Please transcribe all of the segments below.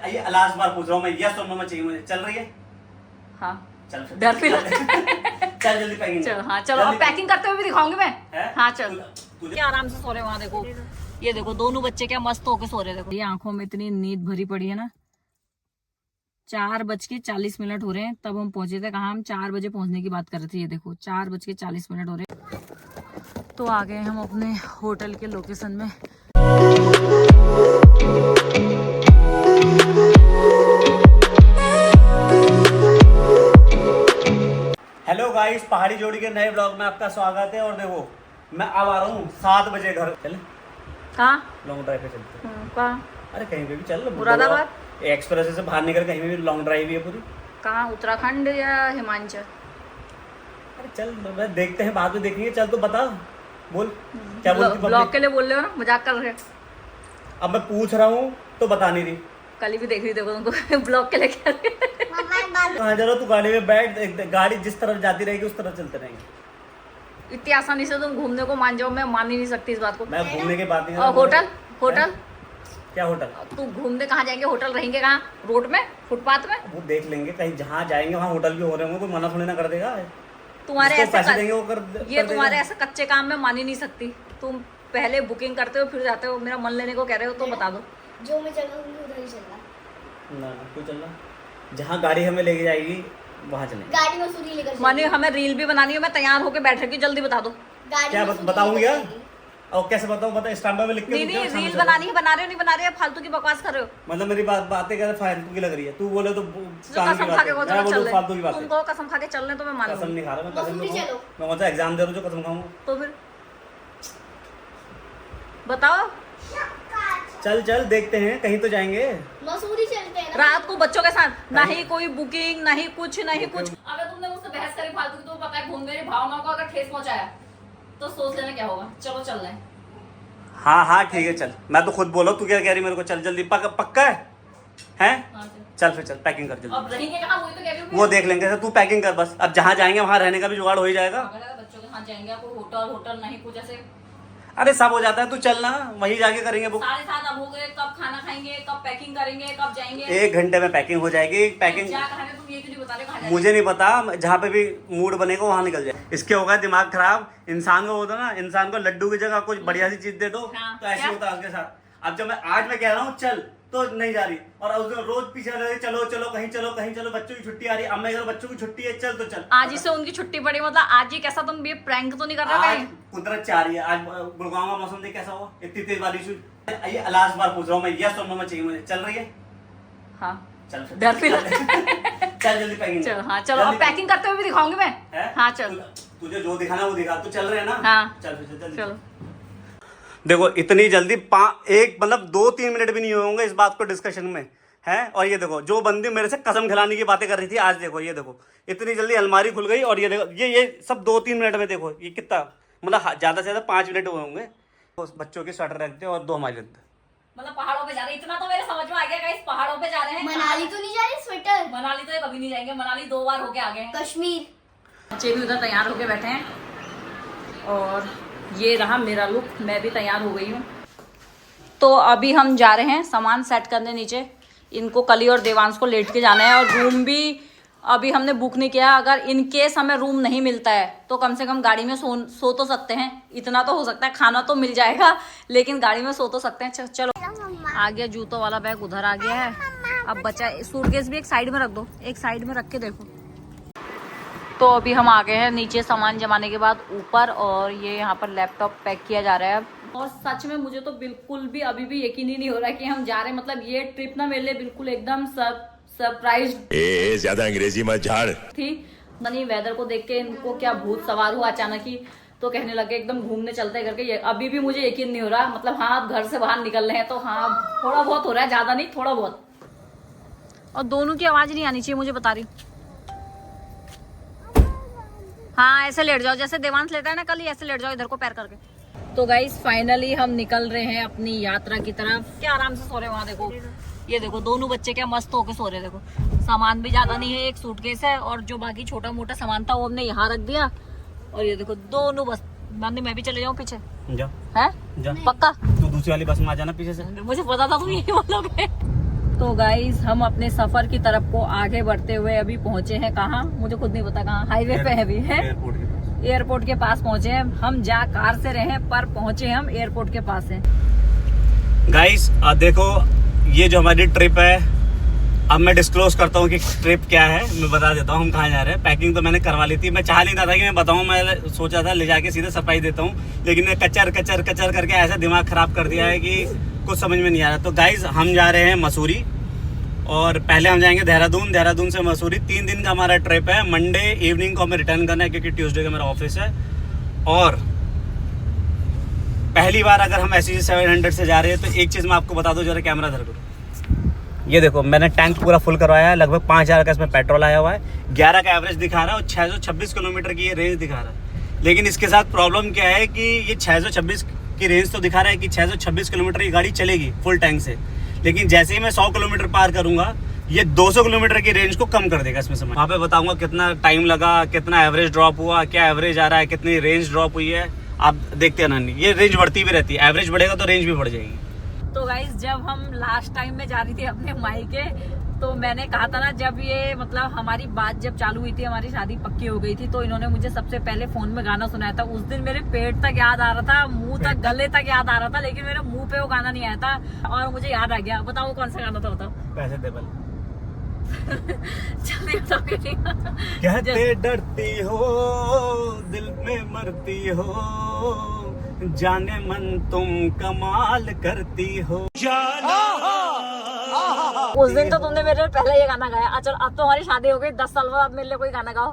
ये लास्ट बार पूछ रहा हूँ मैं, यस और नो में चाहिए मुझे। चल रही है? हाँ चल फिर। डर भी चल जल्दी पैकिंग चलो। हाँ चलो, अब पैकिंग करते हुए भी दिखाऊंगी मैं। है? हाँ चल। तुझे क्या आराम से सो रहे वहाँ, देखो ये देखो दोनों बच्चे क्या मस्त होके सो रहे। देखो ये आंखों में इतनी नींद भरी पड़ी है ना। 4:40 हो रहे हैं, तब हम पहुंचे थे। कहाँ, हम 4 बजे पहुंचने की बात कर रहे थे। ये देखो 4:40 हो रहे हैं। तो आ गए हम अपने होटल के लोकेशन में। हेलो गाइस, पहाड़ी जोड़ी के नए ब्लॉग में आपका स्वागत है। और देखो मैं अब आ रहा हूँ 7 बजे घर। चले कहाँ? लॉन्ग ड्राइव पे चलते हैं। कहाँ? अरे कहीं पे भी चल, मुरादाबाद एक्सप्रेस से बाहर निकल, कहीं पे भी लॉन्ग ड्राइव ही है पूरी। कहाँ, उत्तराखंड या हिमाचल? अरे चल, मैं देखते हैं, बाद में देखेंगे। चल तो बता, बोल क्या बोलती ब्लॉग के लिए बोल रहे हो ना, मजाक कर रहे हो? अब मैं पूछ रहा हूँ तो बता नहीं रही। कल भी देख रही देखो तुमको ब्लॉग के लिए कह रहे हो। कहाँ जा रहा तू? गाड़ी में बैठ, गाड़ी जिस तरफ जाती रहेगी उस तरफ चलते रहेंगे। इतनी आसानी से तुम घूमने को मान जाओ, मैं मान ही नहीं सकती इस बात को। मैं घूमने की बात नहीं कर और रहा। होटल होटल क्या होटल? तू घूमने कहाँ जाएंगे? होटल रहेंगे कहाँ? रोड में, फुटपाथ में? वो देख लेंगे, कहीं जहाँ जाएंगे वहाँ होटल भी हो रहे होंगे, कोई मना थोड़ी ना कर देगा। तुम्हारे जिसको पैसे ऐसे देंगे वो ये कर तुम्हारे देगा। ऐसे कच्चे काम में मान ही नहीं सकती। तुम पहले बुकिंग करते हो फिर जाते हो, मेरा मन लेने को कह रहे हो तो बता दो। जो मैं चल रहा उधर ही चलना। ना क्यों चलना? जहाँ गाड़ी हमें लेके जाएगी वहाँ चलेंगे। गाड़ी में सूरी लेकर मानी हमें रील भी बनानी है, मैं तैयार होके बैठ रही हूँ, जल्दी बता दो। गाड़ी क्या में सूरी बताऊँ लेकर यार? जाएगी। और कैसे बताऊँ? बता, स्टैम्प में लिख के नहीं दूँ क्या? नहीं, सामने रील चलो। बनानी है, बना रहे हो नहीं बना रहे हो, फालतू की बकवास कर रहे हो। मतलब मेरी बातें क्या फालतू की लग रही है? तू बोले तो जो काम की कसम बात खा के है, को मैं चलो बोलूँ चल फालतू की रहे, बात है। तुमको कसम खा के चल रहे तो मैं मान कसम लूंगी। नहीं खा रहा मैं, कसम मसूरी नहीं चलो। खाऊं। मैं कौन सा एग्जाम दे रहा हूँ जो कसम खाऊंगा? तो फिर बताओ। चल चल देखते हैं, कहीं तो जाएंगे। मसूरी चलते हैं ना। रात को बच्चों के साथ ना ही कोई बुकिंग, ना ही कुछ, नहीं कुछ। अगर तुमने मुझसे बहस करी फालतू की, तो पता है घूम मेरी भावनाओं को अगर ठेस पहुंचाया तो सोच लेना क्या होगा। चलो चल रहे हैं। हाँ हाँ ठीक है चल। मैं तो खुद बोला, तू क्या कह रही मेरे को? चल जल्दी, पक्का है? हैं? हाँ, चल। चल फिर चल, पैकिंग कर अब जल्दी। रहेंगे कहाँ, वही तो कह रही हूँ। वो देख लेंगे, तू पैकिंग कर बस। अब जहाँ जाएंगे वहाँ रहने का भी जुगाड़ हो ही जाएगा। अगर बच्चों के साथ जाएंगे, कोई होटल होटल नहीं कुछ ऐसे। अरे सब हो जाता है, तू चलना, वहीं जाके करेंगे बुक। 7:30 अब हो गए, कब खाना खाएंगे, कब पैकिंग करेंगे, कब जाएंगे? 1 घंटे में पैकिंग हो जाएगी। पैकिंग क्या कहा है, तुम ये क्यों नहीं बता रहे कहाँ जाएंगे? मुझे नहीं पता, जहाँ पे भी मूड बनेगा वहाँ निकल जाए। इसके होगा दिमाग खराब। इंसान को होता ना, इंसान को लड्डू की जगह कुछ बढ़िया सी चीज दे दो हाँ, तो ऐसे क्या? होता है उसके साथ। अब जब आज मैं कह रहा हूँ चल, तो नहीं जा रही, और उस दिन रोज पीछे रह रही, चलो चलो कहीं चलो कहीं चलो, बच्चों की छुट्टी आ रही। अब मैं कह रहा हूं, बच्चों की छुट्टी है, चल तो चल। आज ही से उनकी छुट्टी पड़ी, मतलब आज ही कैसा, तुम ये प्रैंक तो नहीं कर रहे हो आज कहीं? कुदरत चाह रही है। आज गुड़गांव का मौसम देख कैसा हुआ, इतनी तेज बारिश हुई। ये लास्ट बार पूछ रहा हूँ मैं, यस और नो में चाहिए मुझे। चल रही है? हाँ चल फिर। डर भी चल जल्दी पैकिंग चलो। हाँ चलो, अब पैकिंग करते हुए भी दिखाऊंगी मैं। है? हाँ चल। तुझे जो दिखाना वो दिखा। तू चल रहे हैं ना? हाँ चल फिर जल्दी। चलो। देखो इतनी जल्दी एक मतलब 2-3 मिनट भी नहीं हुए होंगे इस बात को डिस्कशन में, है। और ये देखो, जो बंदी मेरे से कसम खिलाने की बातें कर रही थी, आज देखो, ये देखो इतनी जल्दी अलमारी खुल गई। और ये देखो, ये सब 2-3 मिनट में, देखो ये कितना, मतलब ज़्यादा से ज़्यादा 5 मिनट हुए होंगे। उस बच्चों के स्वेटर रखते और 2 हमारे रखते। मतलब पहाड़ों पे जा रहे हैं, इतना तो मेरे समझ में आ गया गाइस, पहाड़ों पे जा रहे हैं। मनाली तो नहीं जा रही? स्वेटर। मनाली तो ये कभी नहीं जाएंगे, मनाली 2 बार होके आ गए हैं। कश्मीर। बच्चे भी उधर तैयार होके बैठे हैं और ये रहा मेरा लुक, मैं भी तैयार हो गई हूँ। तो अभी हम जा रहे हैं सामान सेट करने नीचे। इनको कली और देवांश को लेट के जाना है, और रूम भी अभी हमने बुक नहीं किया। अगर इन केस हमें रूम नहीं मिलता है तो कम से कम गाड़ी में सो तो सकते हैं, इतना तो हो सकता है। खाना तो मिल जाएगा लेकिन गाड़ी में सो तो सकते हैं। चलो आ गया, जूतों वाला बैग उधर आ गया है। अब बचा सूटकेस भी एक साइड में रख दो, एक साइड में रख के देखो। तो अभी हम आ गए हैं नीचे सामान जमाने के बाद ऊपर, और ये यहाँ पर लैपटॉप पैक किया जा रहा है। और सच में मुझे तो बिल्कुल भी अभी भी यकीन ही नहीं हो रहा है कि हम जा रहे हैं। मतलब ये ट्रिप ना मेरे लिए बिल्कुल एकदम सरप्राइज ज्यादा अंग्रेजी मत झाड़ थी। नहीं, वेदर को देख के इनको क्या भूत सवार हुआ अचानक ही, तो कहने लगे एकदम घूमने चलते करके। ये अभी भी मुझे यकीन नहीं हो रहा। मतलब हाँ, अब घर से बाहर निकल रहे हैं तो हाँ थोड़ा बहुत हो रहा है, ज्यादा नहीं, थोड़ा बहुत। और दोनों की आवाज नहीं आनी चाहिए, मुझे बता रही। हाँ ऐसे लेट जाओ, जैसे देवांश लेता है ना कल, ऐसे लेट जाओ इधर को पैर करके। तो गाइस फाइनली हम निकल रहे हैं अपनी यात्रा की तरफ। क्या आराम से सो रहे हैं वहाँ, देखो ये देखो दोनों बच्चे क्या मस्त होके सो रहे हैं। देखो सामान भी ज्यादा नहीं है, एक सूटकेस है, और जो बाकी छोटा मोटा सामान था वो हमने यहाँ रख दिया। और ये देखो दोनों बस, मैं भी चले जाऊँ पीछे? जा है जा, पक्का? तू दूसरी वाली बस में आ जाना पीछे से। मुझे पता था तुम यही बोलोगे। तो गाइस हम अपने सफर की तरफ को आगे बढ़ते हुए अभी पहुंचे हैं कहाँ, मुझे खुद नहीं पता कहाँ, हाईवे पे है अभी है, एयरपोर्ट के पास पहुंचे हैं हम। जा कार से रहे पर पहुंचे हम एयरपोर्ट के पास हैं। गाइस देखो ये जो हमारी ट्रिप है, अब मैं डिस्क्लोज करता हूँ कि ट्रिप क्या है, मैं बता देता हूँ हम कहाँ जा रहे हैं। पैकिंग तो मैंने करवा ली थी, मैं चाह नहीं था कि मैं बताऊँ, मैं सोचा था ले जाके सीधे सरप्राइज देता हूँ, लेकिन कचर कचर कचर करके ऐसा दिमाग खराब कर दिया है कि कुछ समझ में नहीं आ रहा। तो गाइस हम जा रहे हैं मसूरी, और पहले हम जाएंगे देहरादून, देहरादून से मसूरी। 3 दिन का हमारा ट्रिप है। मंडे इवनिंग को हमें रिटर्न करना है क्योंकि ट्यूसडे का मेरा ऑफिस है। और पहली बार अगर हम SEG 700 से जा रहे हैं तो एक चीज़ मैं आपको बता दूं, जरा कैमरा धर करो। ये देखो मैंने टैंक पूरा फुल करवाया है, लगभग 5000 का इसमें पेट्रोल आया हुआ है, 11 का एवरेज दिखा रहा है और 626 किलोमीटर की ये रेंज दिखा रहा है। लेकिन इसके साथ प्रॉब्लम क्या है कि ये 626 की रेंज तो दिखा रहा है कि 626 किलोमीटर की गाड़ी चलेगी फुल टैंक से, लेकिन जैसे ही मैं 100 किलोमीटर पार करूंगा ये 200 किलोमीटर की रेंज को कम कर देगा इसमें से। वहाँ पे बताऊंगा कितना टाइम लगा, कितना एवरेज ड्रॉप हुआ, क्या एवरेज आ रहा है, कितनी रेंज ड्रॉप हुई है, आप देखते हैं ना। ये रेंज बढ़ती भी रहती है, एवरेज बढ़ेगा तो रेंज भी बढ़ जाएगी। तो गाइस जब हम लास्ट टाइम में जा रही थी अपने मायके, तो मैंने कहा था ना, जब ये मतलब हमारी बात जब चालू हुई थी, हमारी शादी पक्की हो गई थी, तो इन्होंने मुझे सबसे पहले फोन में गाना सुनाया था। उस दिन मेरे पेट तक याद आ रहा था, मुंह तक, गले तक याद आ रहा था, लेकिन मेरे मुंह पे वो गाना नहीं आया था और मुझे याद आ गया। बताओ वो कौन सा गाना था, बताओ। पैसे टेबल जल्दी बताओ। कहते डरती हो दिल में मरती हो, जाने मन तुम कमाल करती हो। उस दिन तो तुमने मेरे लिए पहले ये गाना गाया। अच्छा अब तो हमारी शादी हो गई 10 साल बाद, अब मेरे लिए कोई गाना गाओ।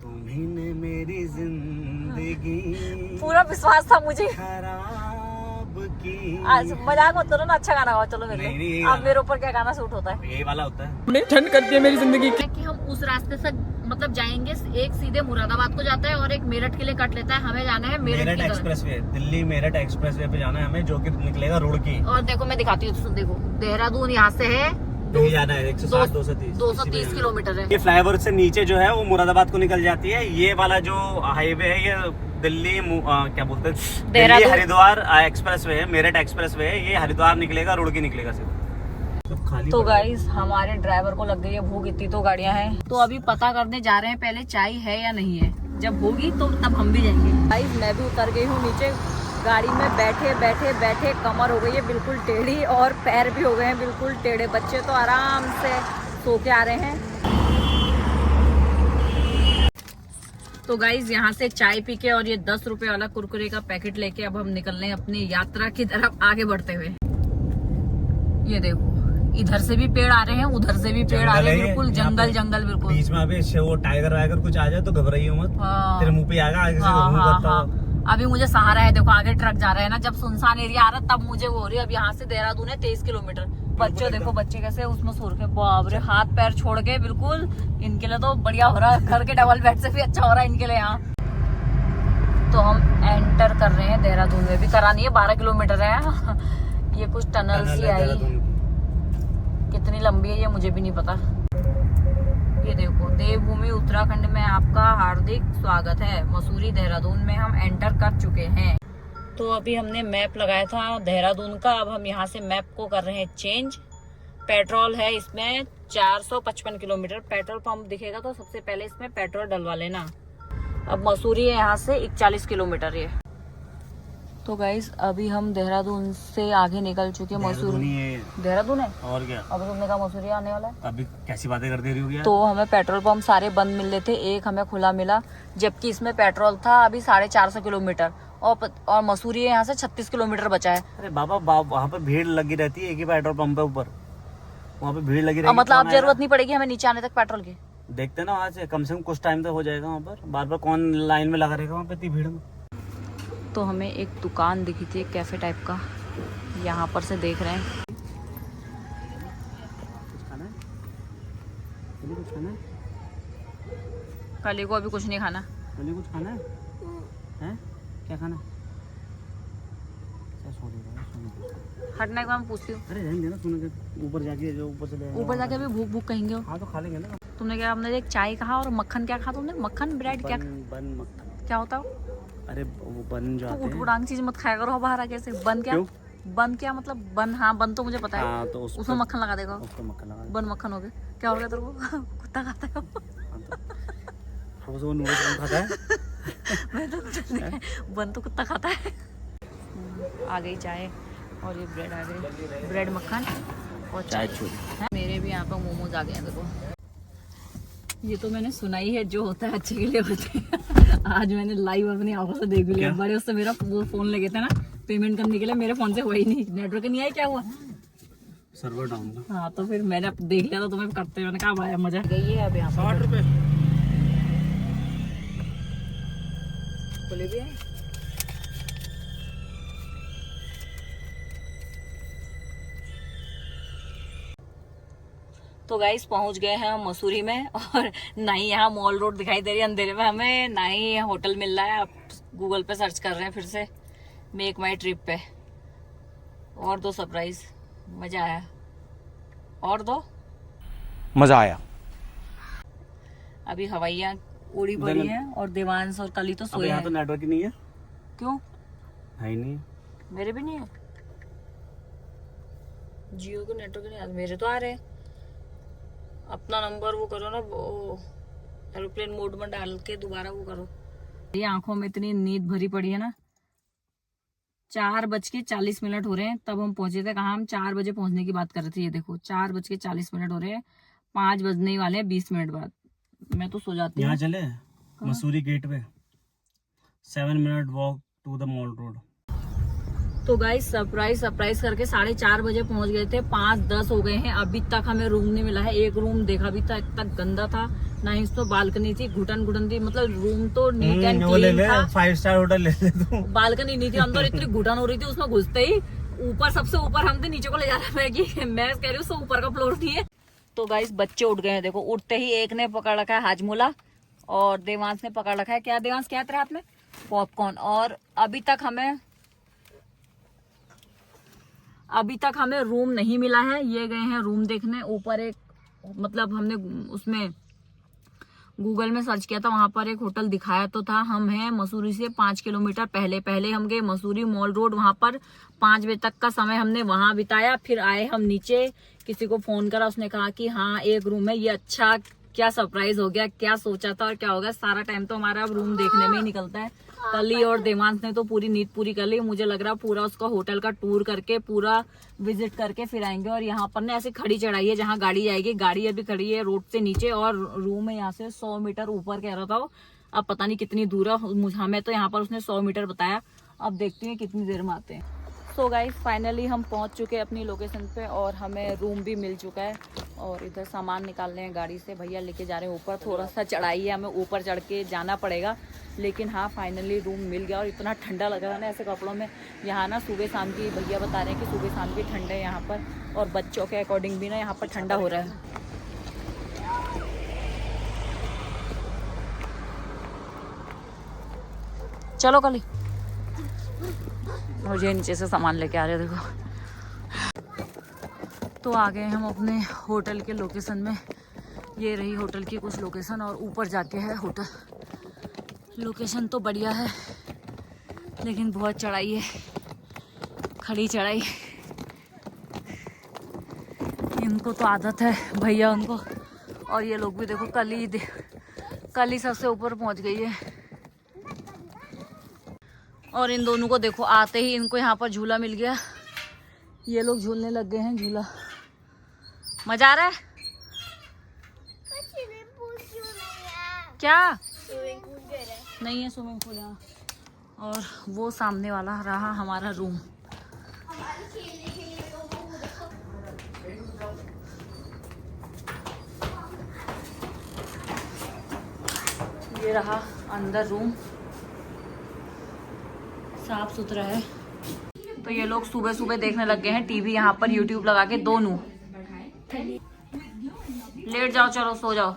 तुम्ही ने मेरी जिंदगी पूरा विश्वास था मुझे। खराब की। आज मजाक मत करो ना, अच्छा गाना गाओ चलो मेरे नहीं, लिए। नहीं, अब मेरे ऊपर क्या गाना सूट होता है, यही वाला होता है। ठंड करती है मेरी जिंदगी की। कि हम उस रास्ते से मतलब जाएंगे, एक सीधे मुरादाबाद को जाता है और एक मेरठ के लिए कट लेता है। हमें जाना है मेरठ की तरफ। एक्सप्रेसवे, दिल्ली मेरठ एक्सप्रेसवे पे जाना है हमें, जो कि निकलेगा रुड़की। और देखो मैं दिखाती हूँ, देखो देहरादून यहाँ से है नहीं जाना है 160 230 किलोमीटर है। ये फ्लाईओवर से नीचे जो है वो मुरादाबाद को निकल जाती है। ये वाला जो हाईवे है ये दिल्ली क्या बोलते हैं, दिल्ली हरिद्वार एक्सप्रेसवे है, मेरठ एक्सप्रेसवे है। ये हरिद्वार निकलेगा, रुड़की निकलेगा सिर्फ। तो गाइस हमारे ड्राइवर को लग गई है भूख, इतनी तो गाड़ियां हैं। तो अभी पता करने जा रहे हैं पहले चाय है या नहीं है, जब होगी तो तब हम भी जाएंगे। गाइस मैं भी उतर गई हूँ नीचे, गाड़ी में बैठे बैठे बैठे कमर हो गई है बिल्कुल टेढ़ी और पैर भी हो गए हैं बिल्कुल टेढ़े। बच्चे तो आराम से सो के आ रहे हैं। तो गाइज यहाँ से चाय पी के और ये 10 रुपए वाला कुरकुरे का पैकेट लेके अब हम निकल रहे हैं अपनी यात्रा की तरफ आगे बढ़ते हुए। ये देखो इधर से भी पेड़ आ रहे हैं, उधर से भी पेड़ आ रहे हैं, बिल्कुल जंगल जंगल बिल्कुल। बीच में अभी वो टाइगर वाइगर कुछ आ जाए तो घबराइए मत, तेरे मुंह पे आएगा आगे से। हाँ। अभी मुझे सहारा है, देखो आगे ट्रक जा रहा है ना, जब सुनसान एरिया आ रहा है तब मुझे वो हो रही है। अब यहाँ से देहरादून है 23 किलोमीटर। बच्चे देखो, बच्चे कैसे उसमें सो रखे, बाप रे, हाथ पैर छोड़ के बिल्कुल। इनके लिए तो बढ़िया हो रहा है, घर के डबल बेड से भी अच्छा हो रहा है इनके लिए यहाँ। तो हम एंटर कर रहे हैं देहरादून में, भी करानी है 12 किलोमीटर है। ये कुछ टनल सी आई, कितनी लंबी है ये मुझे भी नहीं पता। ये देखो देवभूमि उत्तराखंड में आपका हार्दिक स्वागत है। मसूरी देहरादून में हम एंटर कर चुके हैं। तो अभी हमने मैप लगाया था देहरादून का, अब हम यहाँ से मैप को कर रहे हैं चेंज। पेट्रोल है इसमें 455 किलोमीटर। पेट्रोल पंप दिखेगा तो सबसे पहले इसमें पेट्रोल डलवा लेना। अब मसूरी है यहाँ से 41 किलोमीटर ये। तो गाइस अभी हम देहरादून से आगे निकल चुके हैं। मसूरी देहरादून है और क्या, अब तुमने कहा मसूरी आने वाला है। अभी कैसी बातें कर दे रही हो। तो हमें पेट्रोल पंप सारे बंद मिल रहे थे, एक हमें खुला मिला, जबकि इसमें पेट्रोल था अभी 450 किलोमीटर और मसूरी यहाँ से 36 किलोमीटर बचा है। अरे बाबा वहाँ पर भीड़ लगी रहती है, एक ही पेट्रोल पंप है ऊपर, वहाँ पे भीड़ लगी रहती है। मतलब अब जरूरत नहीं पड़ेगी हमें नीचे आने तक पेट्रोल की। देखते ना वहाँ से कम से कम कुछ टाइम तक हो जाएगा। वहाँ पर बार बार कौन लाइन में लगा रहेगा वहाँ पे इतनी भीड़ में। तो हमें एक दुकान दिखी थी, एक कैफे टाइप का, यहाँ पर से देख रहे हैं। कुछ खाना है? कली को अभी कुछ नहीं खाना। कली कुछ खाना है? हैं? क्या खाना? क्या सो रही है? हटने का मैं पूछती हूँ। अरे रहने देना, सुनो के ऊपर जाके जो ऊपर जाके भी भूख भूख कहेंगे। हाँ तो खा लेंगे ना। तुमने क्या, हमने एक चाय कहा और मक्खन क्या कहा तुमने? मक्खन ब्रेड क्या? बन मक्खन क्या होता है? अरे वो बन जो आते हैं। उठ चीज मत खाया करो बाहर आके से। बन क्या? बन क्या मतलब बन? हाँ बन तो मुझे पता है। हाँ, तो उसमें मक्खन लगा देगा। उसको मक्खन लगा बन मक्खन हो गया। क्या हो गया तेरे को? कुत्ता खाता है वो नूडल्स कौन खाता है? मैं तो कुछ नहीं है। बन तो कुत्ता खाता है। आ गई चाय और ये ब्रेड आ गई, ब्रेड मक्खन और चाय छूरी। मेरे भी यहाँ पर मोमोज आ गए हैं देखो। ये तो मैंने सुना ही है, जो होता है अच्छे के लिए होता है। आज मैंने लाइव अपनी आंखों से देख लिया। बड़े उससे मेरा वो फोन लगे थे ना पेमेंट करने के लिए, मेरे फोन से हुआ ही नहीं, नेटवर्क नहीं आया। क्या हुआ? सर्वर डाउन था। हाँ तो फिर मैंने देख लिया, तो तुम्हें करते हुए मैंने कहा आया मजा। गई है अब यहाँ 60 रुपए खुले भी है। तो गाइस पहुंच गए हैं हम मसूरी में, और ना ही यहाँ मॉल रोड दिखाई दे रही है अंधेरे में हमें, ना ही होटल मिल रहा है। अब गूगल पे सर्च कर रहे हैं फिर से मेक माई ट्रिप पे। और दो सरप्राइज, मजा आया। और दो मजा आया। अभी हवाइयाँ उड़ी पड़ी हैं और देवांश और कली तो सोए यहाँ हैं। तो नेटवर्क ही नहीं है। क्यों? है ही नहीं। मेरे भी नहीं है, जियो के नेटवर्क नहीं आते, मेरे तो आ रहे हैं। अपना नंबर वो करो ना, वो एरोप्लेन मोड में डाल के दोबारा वो करो। ये आंखों में इतनी नींद भरी पड़ी है ना। 4:40 हो रहे हैं, तब हम पहुंचे थे। कहाँ? हम 4 बजे पहुंचने की बात कर रहे थे। ये देखो 4:40 हो रहे हैं, 5 बजने ही वाले हैं 20 मिनट बाद। मैं तो सो जाती हूँ। यहाँ चले मसूरी गेट पे, 7 minute walk to the mall road. तो गाइस सरप्राइज करके 4:30 बजे पहुंच गए थे, 5:10 हो गए हैं, अभी तक हमें रूम नहीं मिला है। एक रूम देखा भी था, इतना गंदा था ना ही तो बालकनी थी, घुटन थी। मतलब रूम तो नीट एंड क्लीन था। 5 स्टार होटल ले ले तू। बालकनी नहीं थी, अंदर इतनी घुटन हो रही थी उसमें घुसते ही। ऊपर सबसे ऊपर हम थे, नीचे को ले जा रहा है। मैं कह रही हूँ ऊपर का फ्लोर नहीं है। तो गाइस बच्चे उठ गए हैं देखो। उठते ही एक ने पकड़ रखा है हाजमोला और देवांश ने पकड़ रखा है, क्या देवांश क्या तेरे हाथ में? पॉपकॉर्न। और अभी तक हमें रूम नहीं मिला है। ये गए हैं रूम देखने ऊपर। एक मतलब हमने उसमें गूगल में सर्च किया था, वहां पर एक होटल दिखाया तो था। हम हैं मसूरी से 5 किलोमीटर पहले हम गए मसूरी मॉल रोड। वहां पर 5 बजे तक का समय हमने वहां बिताया। फिर आए हम नीचे, किसी को फोन करा, उसने कहा कि हाँ एक रूम है। ये अच्छा क्या सरप्राइज हो गया, क्या सोचा था और क्या हो गया। सारा टाइम तो हमारा अब रूम देखने में ही निकलता है। कली और देवांश ने तो पूरी नींद पूरी कर ली। मुझे लग रहा पूरा उसका होटल का टूर करके, पूरा विजिट करके फिर आएंगे। और यहाँ पर ना ऐसे खड़ी चढ़ाई है जहाँ गाड़ी जाएगी। गाड़ी अभी खड़ी है रोड से नीचे, और रूम है यहाँ से 100 मीटर ऊपर कह रहा था वो। अब पता नहीं कितनी दूर है, हमें तो यहाँ पर उसने 100 मीटर बताया। अब देखती हूँ कितनी देर में आते हैं। सो गाइस फाइनली हम पहुंच चुके हैं अपनी लोकेशन पे, और हमें रूम भी मिल चुका है। और इधर सामान निकाल रहे हैं गाड़ी से, भैया लेके जा रहे हैं ऊपर। थोड़ा सा चढ़ाई है, हमें ऊपर चढ़ के जाना पड़ेगा, लेकिन हाँ फाइनली रूम मिल गया। और इतना ठंडा लग रहा है ना ऐसे कपड़ों में। यहाँ ना सुबह शाम की भैया बता रहे हैं कि सुबह शाम की ठंड है यहाँ पर, और बच्चों के अकॉर्डिंग भी ना यहाँ पर ठंडा हो रहा है। चलो कली, मुझे नीचे से सामान लेके आ रहे हो देखो। तो आ गए हम अपने होटल के लोकेशन में। ये रही होटल की कुछ लोकेशन, और ऊपर जाके है होटल। लोकेशन तो बढ़िया है, लेकिन बहुत चढ़ाई है, खड़ी चढ़ाई। इनको तो आदत है भैया उनको। और ये लोग भी देखो, कल ही सबसे ऊपर पहुंच गई है। और इन दोनों को देखो, आते ही इनको यहाँ पर झूला मिल गया। ये लोग झूलने लग गए हैं झूला। मजा आ रहा है क्या? नहीं है स्विमिंग पूल यहाँ। और वो सामने वाला रहा हमारा रूम। ये रहा अंदर रूम, साफ सुथरा है। तो ये लोग सुबह सुबह देखने लग गए हैं टीवी यहाँ पर, यूट्यूब लगा के। दोनों लेट जाओ, चलो सो जाओ।